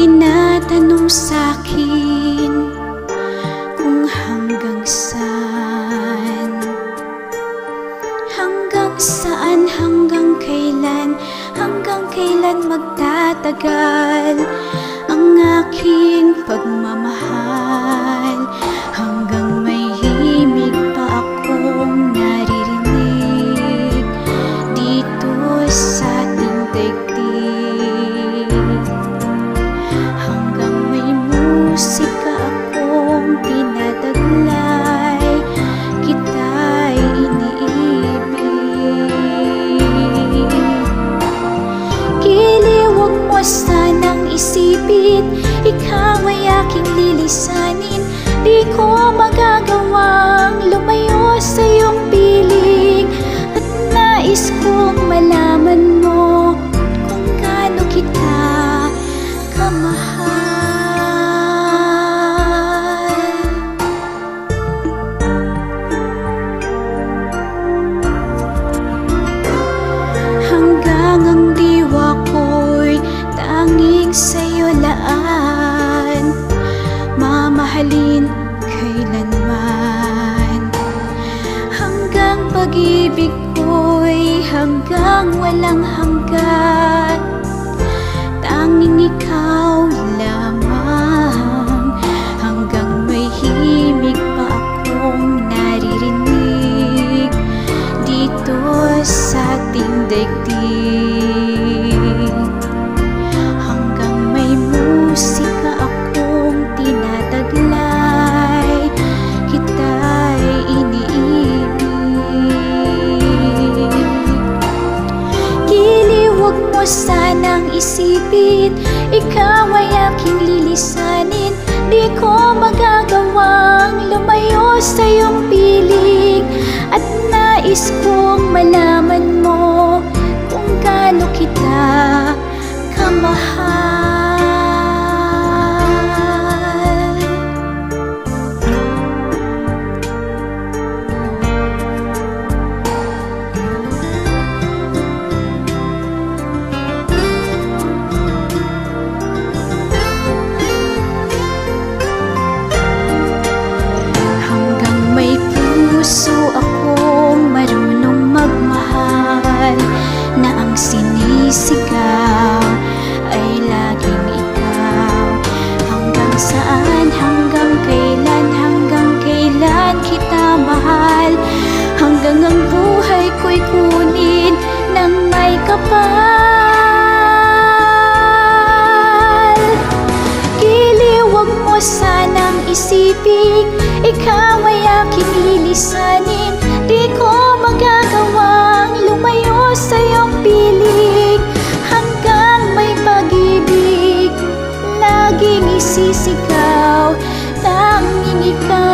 tinatanong sa'kin kung hanggang saan, hanggang kailan magtatagal ang aking pagmamahal, hanggang may himig pa akong naririnig dito sa ating daigdig, hanggang may musika akong tinataglay, kita'y iniibig. Huwag mo sanang isipin, ikaw ay aking lilisanin. Di ko magagawang lumayo sa iyong piling, at nais kong malaman mo kung gaano kita kamahal. Hanggang ang diwa ko'y tanging sa'yo laan, mamahalin kailanman. Hanggang pag-ibig ko'y hanggang walang hanggan, tanging ikaw lamang. Hanggang may himig pa akong naririnig dito sa ating daigdig, hanggang may musika akong tinataglay, kita'y iniibig. Huwag mo sanang isipin, ikaw ay aking lilisanin. Di ko magagawang lumayo sa iyong piling, at nais kong malaman mo kung gaano kita kamahal. Hanggang may puso akong marunong magmahal, na ang sinisigaw ay laging ikaw. Hanggang saan, hanggang kailan kita mahal, hanggang ang buhay ko'y kunin ng may kapal. Huwag mo sanang isipin, ikaw ay aking lilisanin. Di ko magagawang lumayo sa iyong piling, hanggang may pag-ibig laging isisigaw, tanging ikaw